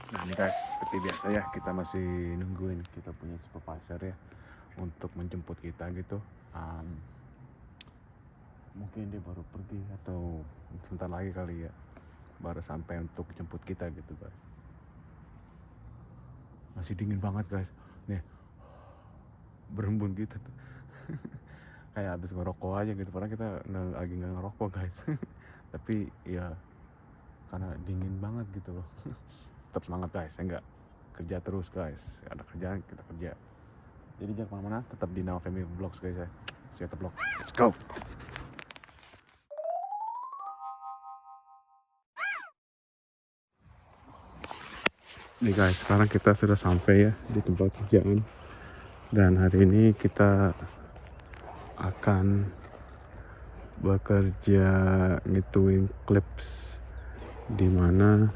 Nah ini guys, seperti biasa ya, kita masih nungguin kita punya supervisor ya untuk menjemput kita gitu. Mungkin dia baru pergi atau sebentar lagi kali ya baru sampai untuk jemput kita gitu guys. Masih dingin banget guys, nih berembun gitu tuh. Kayak habis ngerokok aja gitu, padahal kita lagi nggak ngerokok guys. Tapi ya karena dingin banget gitu loh. Tetap semangat guys, saya nggak kerja terus guys, ada kerjaan kita kerja. Jadi jangan kemana-mana, tetap di Now Family Vlogs guys ya. See you at the vlog, let's go. Nih guys, sekarang kita sudah sampai ya di tempat kerjaan. Dan hari ini kita akan bekerja ngituin clips, dimana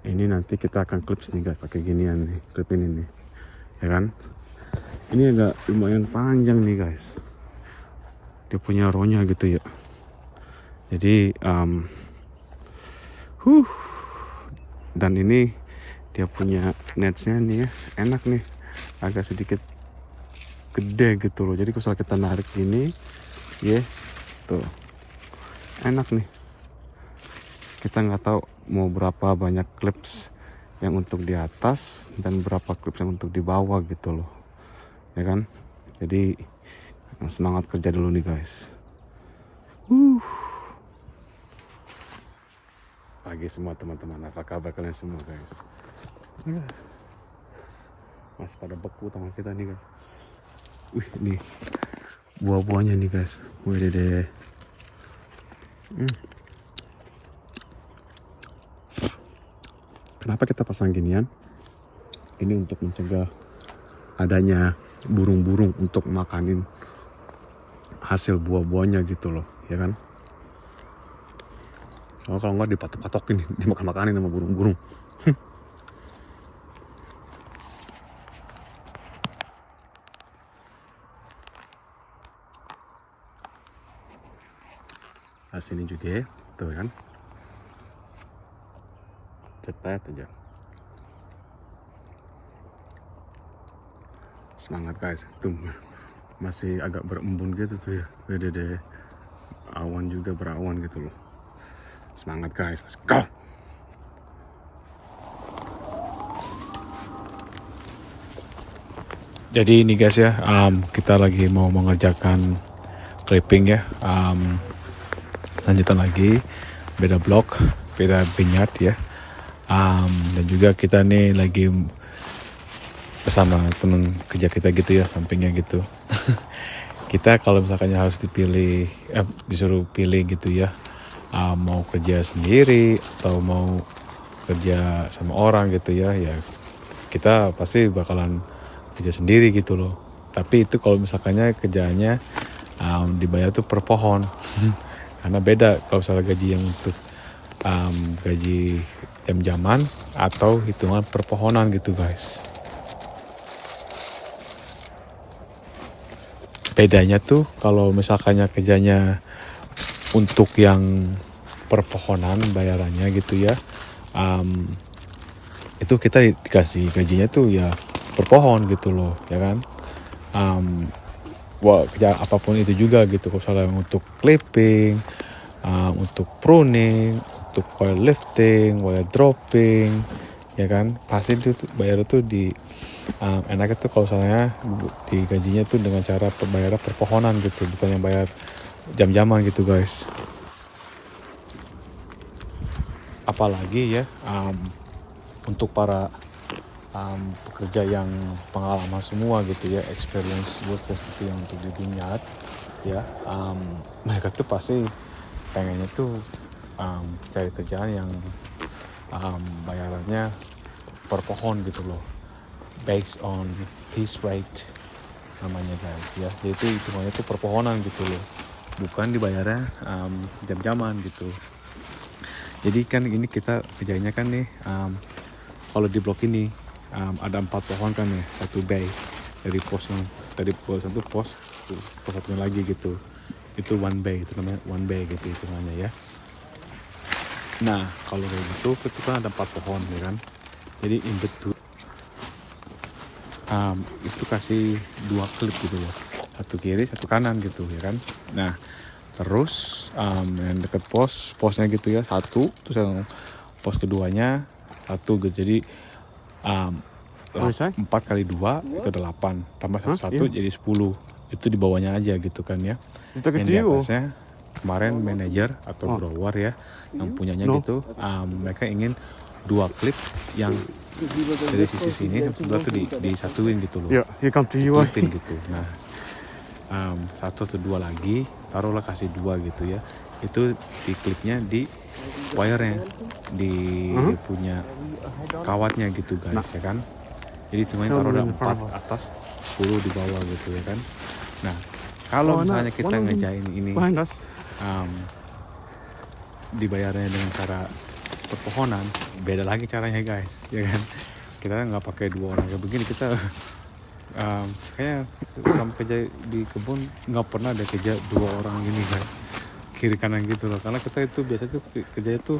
ini nanti kita akan clips nih guys, pakai ginian nih, clip ini nih, ya kan? Ini agak lumayan panjang nih guys, dia punya ronya gitu ya. Jadi dan ini dia punya netsnya nih ya, enak nih, agak sedikit gede gitu loh. Jadi kalau kita narik ini ya tuh enak nih, kita nggak tahu mau berapa banyak clips yang untuk di atas dan berapa clips yang untuk di bawah gitu loh, ya kan? Jadi semangat kerja dulu nih guys. Pagi semua teman-teman, apa kabar kalian semua guys? Masih pada beku tangan kita nih guys. Wih, nih buah-buahnya nih guys. Wih deh. Kenapa kita pasang ginian? Ini untuk mencegah adanya burung-burung untuk makanin hasil buah-buahnya gitu loh, ya kan? Soalnya kalau nggak dipatok-patokin, dimakan-makanin sama burung-burung. Nah, sini juga ya, tuh kan? Cetet aja. Semangat guys, tuh masih agak berembun gitu tuh ya. Deh. Awan juga berawan gitu loh. Semangat guys, let's go. Jadi ini guys ya, kita lagi mau mengerjakan clipping ya. Lanjutan lagi, beda blok, beda vignette ya. Dan juga kita nih lagi bersama temen kerja kita gitu ya, sampingnya gitu. Kita kalau misalkan harus dipilih, disuruh pilih gitu ya, mau kerja sendiri atau mau kerja sama orang gitu ya, ya kita pasti bakalan kerja sendiri gitu loh. Tapi itu kalau misalkannya kerjaannya dibayar tuh per pohon. Karena beda kalau misalnya gaji yang untuk gaji jam-jaman atau hitungan per pohonan gitu guys. Bedanya tuh kalau misalkannya kerjanya untuk yang per pohonan bayarannya gitu ya, itu kita dikasih gajinya tuh ya per pohon gitu loh, ya kan? Kerja apapun itu juga gitu, misalnya untuk clipping, untuk pruning, untuk wire lifting, wire dropping, ya kan? Pasti itu bayar tuh di enaknya tuh kalau misalnya di gajinya tuh dengan cara pembayaran per pohonan gitu, bukan yang bayar jam-jaman gitu guys. Apalagi ya untuk para pekerja yang pengalaman semua gitu ya, experience workers gitu yang untuk di Vineyard ya, mereka tuh pasti pengennya tuh cari kerjaan yang bayarannya per pohon gitu loh, based on piece rate namanya guys ya. Jadi itu hitungannya tuh per pohonan gitu loh, bukan dibayarnya jam-jaman gitu. Jadi kan ini kita kerjanya kan nih, kalau di blok ini ada 4 pohon kan ya, satu bay dari pos yang tadi pos satu pos satunya lagi gitu, itu one bay, itu namanya one bay gitu hitungannya ya. Nah kalau kayak gitu itu kan ada 4 pohon ya kan. Jadi in between itu kasih 2 klip gitu ya, satu kiri satu kanan gitu ya kan. Nah terus yang deket posnya gitu ya satu, terus yang pos keduanya satu gitu. Jadi 4 kali 2 itu 8 tambah satu jadi 10. Itu di bawahnya aja gitu kan ya. Yang di atasnya kemarin manajer atau grower ya yang punyanya gitu, mereka ingin 2 klip yang dari sisi sini sampai sebelah tuh disatuin gitu loh, klipin gitu. Nah 1 atau 2 lagi, taruhlah kasih 2 gitu ya, itu di klipnya di wire-nya, di punya kawatnya gitu guys ya kan. Jadi hitungannya taruh ada 4 atas 10 di bawah gitu ya kan. Nah kalau misalnya kita ngejain ini dibayarnya dengan cara perpohonan, beda lagi caranya guys ya kan. Kita nggak pakai 2 orang kayak begini, kita kayaknya selama kerja di kebun nggak pernah ada kerja 2 orang gini kan, kiri kanan gitu loh. Karena kita itu biasa tuh kerja itu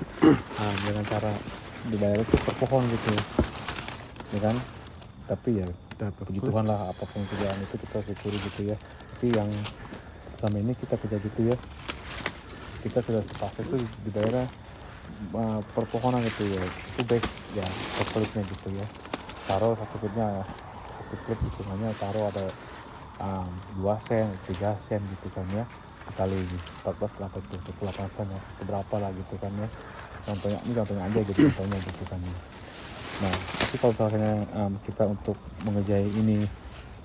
dengan cara dibayar itu per pohon gitu ya kan. Tapi ya puji Tuhan lah, apapun kerjaan itu kita syukuri gitu ya. Tapi yang selama ini kita kerja gitu ya, kita sudah sepasti itu dibayar per pohonan gitu ya. Itu baik ya per klipnya gitu ya. Taruh satu klipnya, satu klip hitungannya taruh ada 2 sen 3 sen gitu kan ya, kali 14 berapa tuh 8 sen ya, berapa lah gitu kan ya. Contohnya ini contohnya aja gitu, contohnya gitu kan ya. Nah tapi kalau misalnya kita untuk mengerjai ini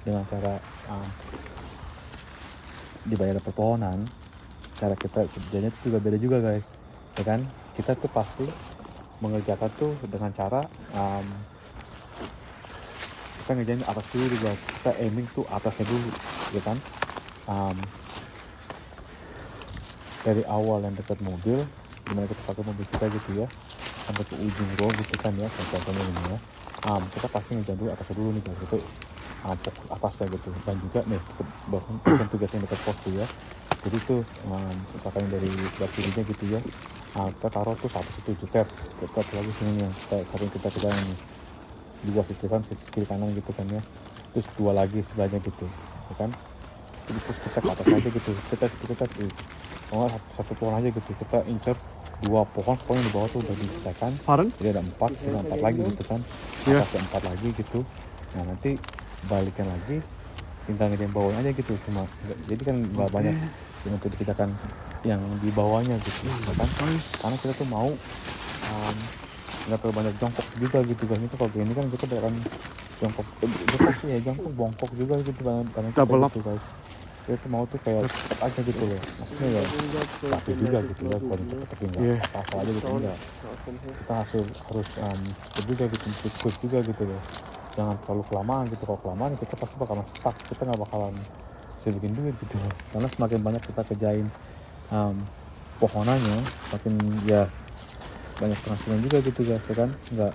dengan cara dibayar per pohonan, cara kita kerjanya itu juga beda juga guys ya kan. Kita tuh pasti mengerjakan tuh dengan cara kita ngerjain atas dulu guys. Kita aiming tuh atasnya dulu ya kan. Dari awal yang dekat mobil, dimana kita pakai mobil kita gitu ya, sampai ke ujung row gitu kan ya, contohnya ini ya. Kita pasti ngerjain dulu atasnya dulu nih guys, itu fokus atasnya gitu. Dan juga nih bagian tugas yang dekat pos tuh ya, jadi tuh misalkan dari sebelah kirinya gitu ya, kita taruh tuh satu situ juter, kita lagi sini yang kita kerjain nih 2 situ kan, kiri kanan gitu kan ya, terus 2 lagi sebelahnya gitu ya kan. Terus kita ke atas aja gitu, kita satu pohon aja gitu, kita incer 2 pohon yang di bawah tuh udah diselesaikan. Jadi ada 4 lagi gitu kan, atasnya 4 lagi gitu. Nah nanti balikan lagi, tinggal ngerjain bawahnya aja gitu. Cuma jadi kan nggak banyak yang untuk dikerjakan yang di bawahnya gitu ya kan. Karena kita tuh mau nggak terlalu banyak jongkok juga gitu kan. Itu kalau gini kan kita bakalan jongkok sih ya, jongkok bongkok juga gitu banyak gitu guys. Kita tuh mau tuh kayak cepet aja gitu loh, maksudnya ya tapi juga gitu ya, bukan cepet tapi nggak apa aja gitu enggak. Kita harus cepet juga gitu, quick juga gitu loh, jangan terlalu kelamaan gitu. Kalau kelamaan kita pasti bakalan stuck, kita nggak bakalan bisa bikin duit gitu loh. Karena semakin banyak kita kerjain pohonannya, makin ya banyak penghasilan juga gitu guys ya kan. Nggak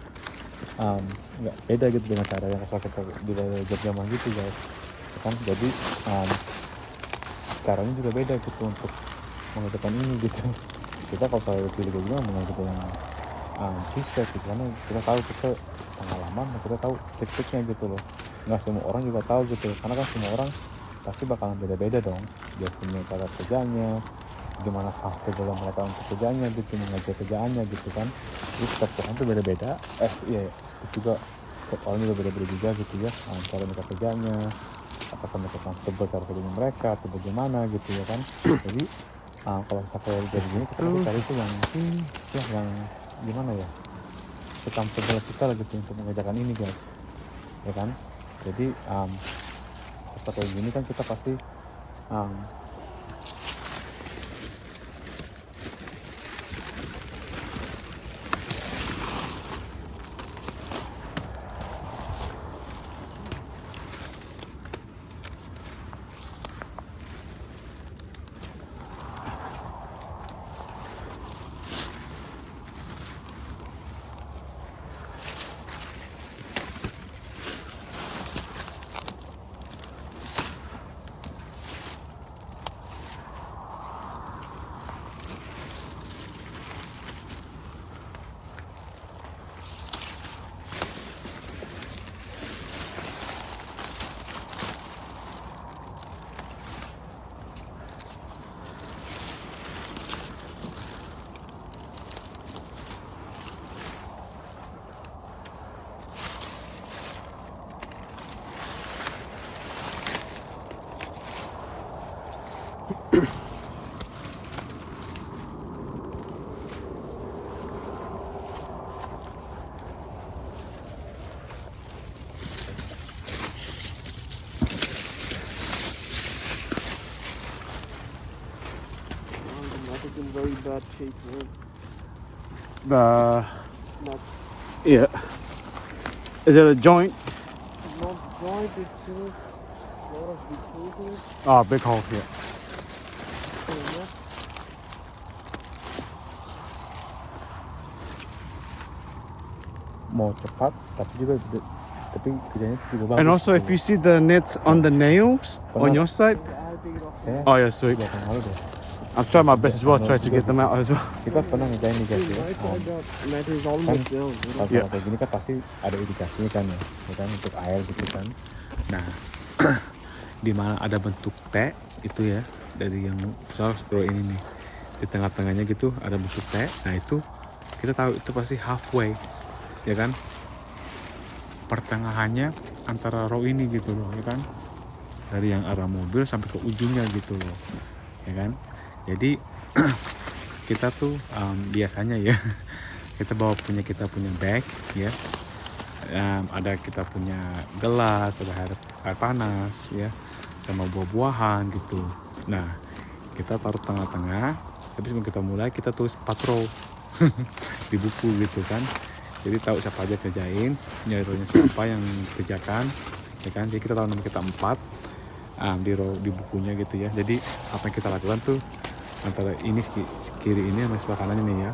beda gitu dengan cara yang kita di zaman gitu guys ya kan. Jadi caranya juga beda gitu untuk mengerjakan ini gitu. Kita kalau saya pilih kayak gimana mengerjakan yang bisa gitu, karena kita tahu, kita pengalaman, kita tahu trik-triknya gitu loh. Nggak semua orang juga tahu gitu, karena kan semua orang pasti bakalan beda-beda dong. Dia punya cara kerjanya, gimana comfortable mereka untuk kerjanya gitu, mengajar kerjaannya gitu kan. Jadi setiap orang tuh beda-beda. Itu juga setiap orang juga beda-beda juga gitu ya, cara mereka kerjanya, apakah mereka comfortable cara kerjanya mereka atau bagaimana gitu ya kan. Jadi kalau misalnya dari gini kita cari itu yang gimana ya, comfortable kita lah gitu untuk mengerjakan ini guys ya kan. Jadi seperti gini kan kita pasti that shape one? The Not, yeah. Is it a joint? not joint, it's a lot of big holes in it. Oh, big hole here. So, yeah. Mau cepat tapi juga tapi kerjanya juga bagus. And also, if you see the nets on the nails on your side. I'll take it off. Ya, Oh yeah, sweet. belakang lalu deh. I'm trying my best as well, try to get them out as well. Kita pernah ngejain nih guys See, ya. right side, that net is almost down. You know? Kalau kayak gini kan pasti ada indikasinya kan ya kan untuk air gitu kan. Nah, di mana ada bentuk T itu ya dari yang misal scroll ini nih di tengah-tengahnya gitu ada bentuk T. Nah itu kita tahu itu pasti halfway ya kan. Pertengahannya antara row ini gitu loh ya kan. Dari yang arah mobil sampai ke ujungnya gitu loh ya kan. Jadi kita tuh biasanya ya kita kita punya bag ya. Ada kita punya gelas, ada air panas ya, sama buah-buahan gitu. Nah kita taruh tengah-tengah. Tapi sebelum kita mulai kita tulis patrol di buku gitu kan. Jadi tahu siapa aja kerjain, nyarinya siapa yang kerjakan ya kan. Jadi kita tahu nama kita 4 di bukunya gitu ya. Jadi apa yang kita lakukan tuh antara ini kiri ini sama sebelah kanannya nih ya,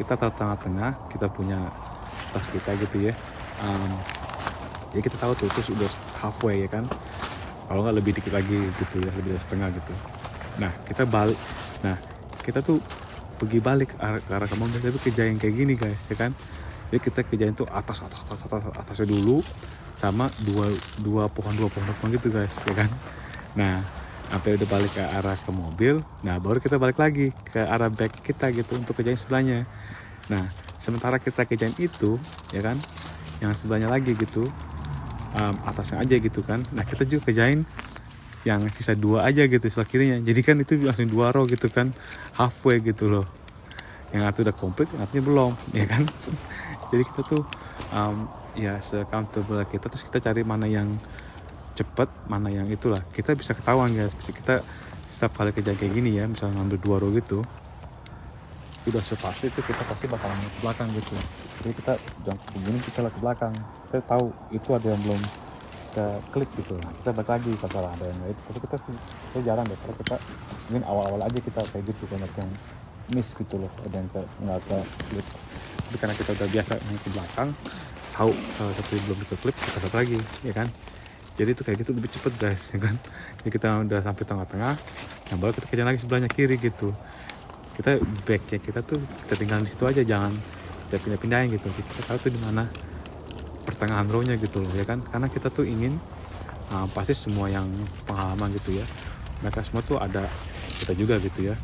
kita tahu tengah-tengah kita punya tas kita gitu ya. Jadi kita tahu tuh itu sudah halfway ya kan, kalau nggak lebih dikit lagi gitu ya, lebih dari setengah gitu. Nah kita balik, nah kita tuh pergi balik ke arah kamu, kita tuh kerjain kayak gini guys ya kan. Jadi kita kerjain tuh atasnya dulu sama dua pohon gitu guys ya kan. Nah sampai udah balik ke arah ke mobil, nah baru kita balik lagi ke arah bag kita gitu untuk kerjain sebelahnya. Nah sementara kita kerjain itu ya kan, yang sebelahnya lagi gitu, atasnya aja gitu kan. Nah kita juga kerjain yang sisa 2 aja gitu sebelah kirinya. Jadi kan itu langsung 2 row gitu kan, halfway gitu loh. Yang satu udah komplit, yang satunya belum ya kan. Jadi kita tuh ya se-accountable kita, terus kita cari mana yang cepet, mana yang itulah, kita bisa ketahuan guys. Kita setiap kali kerja kayak gini ya, misalnya ngambil 2 row gitu, udah sepasti itu kita pasti bakalan ke belakang gitu. Jadi kita jangan begini, kita ke belakang, kita tahu itu ada yang belum ke klik gitu, nah, kita balik lagi kalau ada yang itu. Tapi kita jarang deh, karena kita mungkin awal-awal aja kita kayak gitu, banyak yang miss gitu loh, ada yang nggak ke klik. Tapi karena kita udah biasa main ke belakang, tahu salah satu belum ke klik, kita satu lagi ya kan. Jadi itu kayak gitu lebih cepet guys ya kan. Jadi kita udah sampai tengah-tengah, yang baru kita kerja lagi sebelahnya kiri gitu. Kita backnya kita tuh kita tinggal di situ aja, jangan kita pindah-pindahin gitu. Kita tahu tuh di mana pertengahan row-nya gitu loh ya kan. Karena kita tuh ingin pasti semua yang pengalaman gitu ya, mereka semua tuh ada, kita juga gitu ya,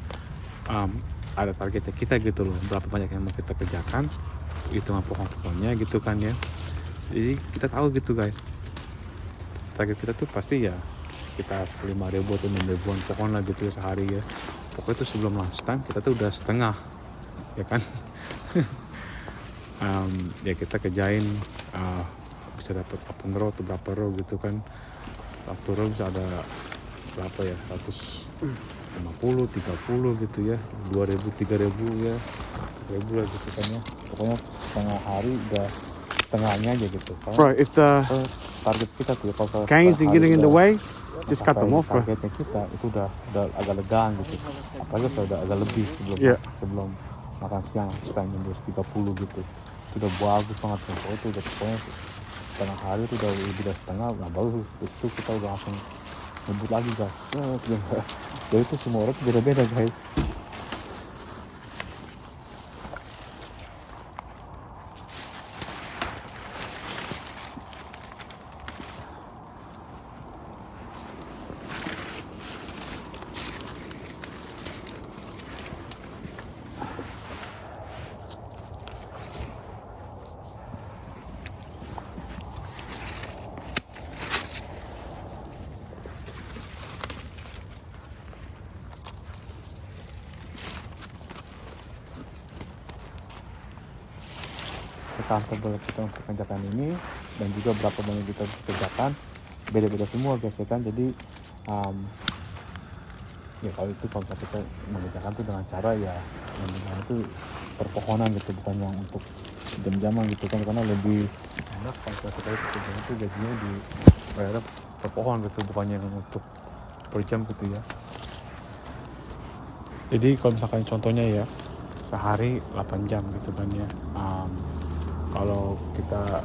ada targetnya kita gitu loh, berapa banyak yang mau kita kerjakan, hitungan pokok-pokoknya gitu kan ya. Jadi kita tahu gitu guys, target kita tuh pasti ya sekitar 5.000 atau 6.000-an pohon lah gitu ya sehari ya. Pokoknya itu sebelum lunchtime kita tuh udah setengah ya kan. Ya kita kerjain bisa dapat 8 row atau berapa row gitu kan. Satu row bisa ada berapa ya, 150, 30 gitu ya, 2.000, 3.000 ya, 3.000 lah gitu kan ya. Pokoknya setengah hari udah setengahnya aja gitu. Bro, if the Target kita tuh kalau canes are getting in the way, just cut them off, bro. targetnya kita itu udah agak legaan gitu. Apalagi kalau udah agak lebih sebelum makan siang, setengah jam 30 gitu. Itu udah bagus banget kan. Itu udah pokoknya setengah hari itu udah lebih dari setengah, nah baru itu kita udah langsung ngebut lagi guys. Jadi itu semua orang beda-beda guys. Comfortable kita untuk kerjakan ini, dan juga berapa banyak kita kerjakan beda-beda semua guys ya kan. Jadi ya kalau misalnya kita mengerjakan tuh dengan cara ya yang dengan itu perpohonan gitu, bukan yang untuk jam-jaman gitu kan, karena lebih enak kalau kita itu kerjanya itu gajinya di bayar per pohon gitu, bukannya yang untuk per jam gitu ya. Jadi kalau misalkan contohnya ya sehari 8 jam gitu kan ya, kalau kita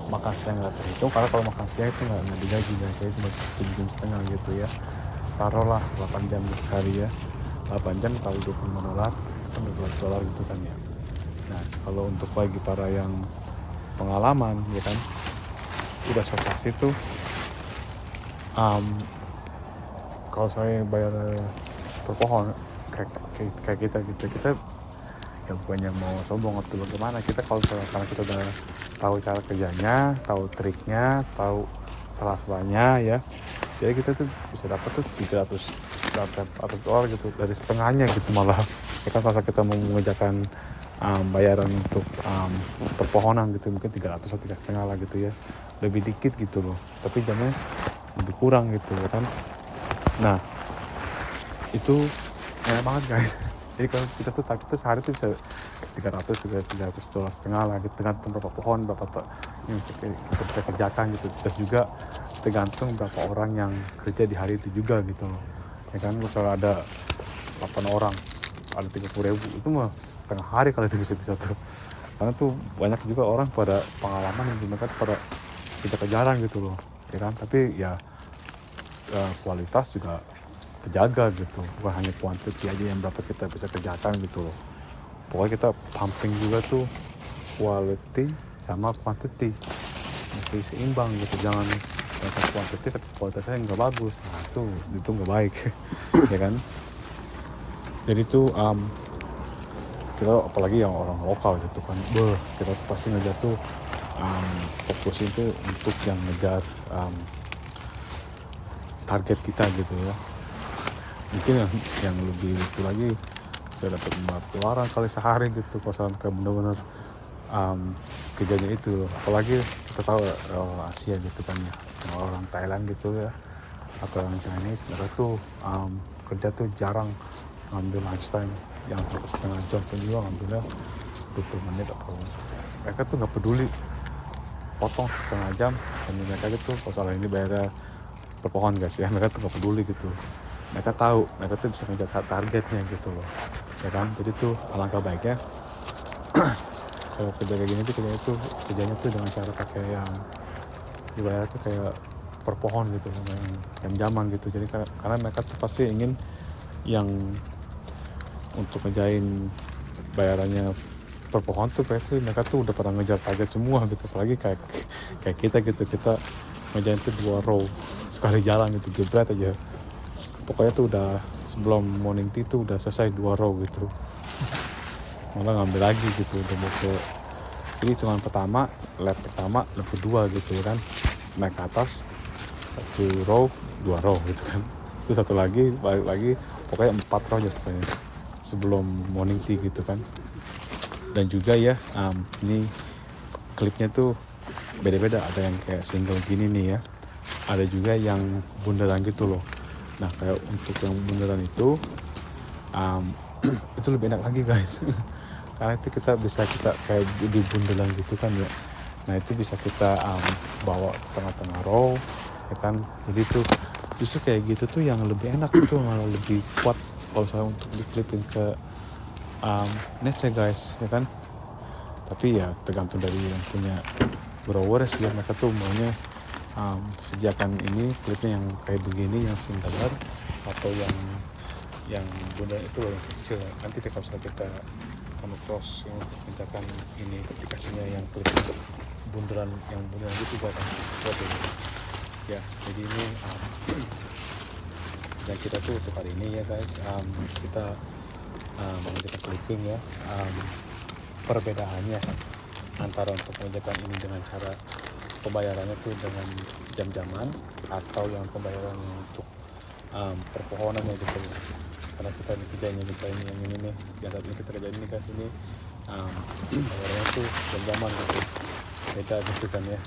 makan siang nggak terhitung, karena kalau makan siang itu nggak digaji guys, jadi cuma 7,5 jam gitu ya, taruhlah 8 jam sehari ya, 8 jam kalau $25 itu kan $12 gitu kan ya. Nah kalau untuk bagi para yang pengalaman ya kan udah sertasi tuh, kalau saya bayar per pohon kayak kita gitu, kita ya bukannya mau sombong atau bagaimana, kita kalau karena kita udah tahu cara kerjanya, tahu triknya, tahu salah-salahnya ya, jadi kita tuh bisa dapat tuh $300 gitu, dari setengahnya gitu malah ya kan. Pas kita mau mengerjakan bayaran untuk perpohonan gitu mungkin 300 atau 3,5 lah gitu ya, lebih dikit gitu loh, tapi jamnya lebih kurang gitu ya kan. Nah itu enak banget guys. Jadi kalau kita tuh target tuh sehari tuh bisa $300 lah gitu, tergantung berapa pohon, berapa yang kita bisa kerjakan gitu, terus juga tergantung berapa orang yang kerja di hari itu juga gitu loh ya kan. Kalau ada 8 orang ada 30.000 itu mah setengah hari kalau itu bisa tuh, karena tuh banyak juga orang pada pengalaman yang mereka pada kerja-kerjaan gitu loh ya kan. Tapi ya kualitas juga terjaga gitu, bukan hanya kuantiti aja yang berapa kita bisa kerjakan gitu loh. Pokoknya kita pumping juga tuh quality sama quantity mesti seimbang gitu, jangan banyak quantity tapi kualitasnya nggak bagus, nah itu nggak baik ya kan. Jadi tuh kita apalagi yang orang lokal gitu kan, kita tuh pasti ngejar tuh fokusin tuh untuk yang ngejar target kita gitu ya. Mungkin yang lebih itu lagi bisa dapat $500 kali sehari gitu kalau kayak bener-bener kerjanya itu. Apalagi kita tahu Asia gitu kan ya, orang Thailand gitu ya atau orang Chinese, mereka tuh kerja tuh jarang ngambil lunch time yang 1,5 jam pun juga ngambilnya 20 menit, atau mereka tuh nggak peduli potong setengah jam, dan mereka gitu kalau ini bayarnya per pohon guys ya, mereka tuh nggak peduli gitu. Mereka tahu mereka tuh bisa ngejar targetnya gitu loh ya kan. Jadi tuh alangkah baiknya kalau kerja kayak gini tuh kerjanya tuh dengan cara pakai yang dibayar tuh kayak per pohon gitu, yang jam-jaman gitu. Jadi karena mereka tuh pasti ingin yang untuk ngejain bayarannya per pohon tuh pasti mereka tuh udah pada ngejar target semua gitu. Apalagi kayak kita gitu, kita ngejain tuh 2 row sekali jalan gitu, jebret aja. Pokoknya tuh udah sebelum morning tea tuh udah selesai 2 row gitu, malah ngambil lagi gitu, udah mau ke jadi hitungan pertama, lap kedua gitu kan, naik ke atas 1 row 2 row gitu kan, terus satu lagi balik lagi, pokoknya 4 row aja pokoknya sebelum morning tea gitu kan. Dan juga ya ini klipnya tuh beda-beda, ada yang kayak single gini nih ya, ada juga yang bundaran gitu loh. Nah kayak untuk yang bundaran itu itu lebih enak lagi guys karena itu kita kayak di bundaran gitu kan ya. Nah itu bisa kita bawa tengah-tengah row ya kan. Jadi tuh justru kayak gitu tuh yang lebih enak itu, malah lebih kuat kalau saya untuk diklipin ke netsnya guys ya kan. Tapi ya tergantung dari yang punya growers ya, mereka tuh maunya sediakan ini klipnya yang kayak begini, yang singular atau yang bundar itu loh, yang kecil. Nanti kalau misalnya kita cross yang untuk mintakan ini aplikasinya yang klip bundaran gitu buat ya. Jadi ini sedang kita tuh untuk hari ini ya guys, kita mengerjakan clipping ya. Perbedaannya antara untuk mengerjakan ini dengan cara pembayarannya tuh dengan jam-jaman atau yang pembayaran untuk perpohonannya gitu. Karena kita kerjanya yang ini nih, yang saat ini kita kerjain ini guys, ini bayarannya tuh jam-jaman gitu, beda gitu kan ya.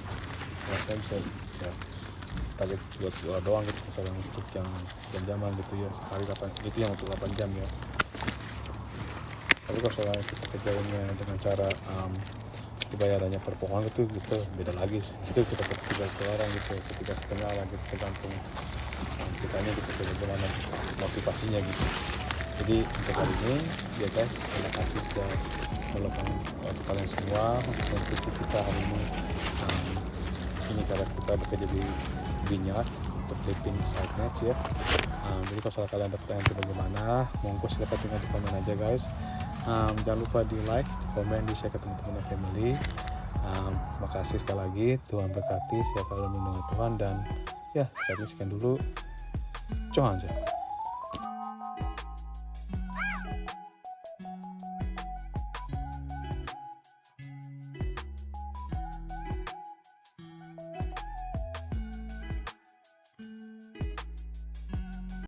Nah, saya bisa ya target buat doang gitu, misalnya untuk yang jam-jaman gitu ya, sehari 8, itu yang untuk 8 jam ya. Tapi kalau misalnya kita kerjainnya dengan cara dibayarannya per pohon itu beda lagi sih. Itu sudah $13 gitu, $3,5 lah gitu, tergantung kitanya gitu, bagaimana motivasinya gitu. Jadi untuk kali ini ya guys, terima kasih sudah meluangkan untuk kalian semua untuk mengikuti kita hari ini. Ini cara kita bekerja di vineyard untuk clipping side nets ya. Jadi kalau kalian ada pertanyaan itu bagaimana, monggo silakan tinggal di komen aja guys. Jangan lupa di like, di komen, di share ke teman-teman dan family. Makasih sekali lagi, Tuhan berkati, sehat selalu melindungi Tuhan, dan ya saat ini sekian dulu. Johansen.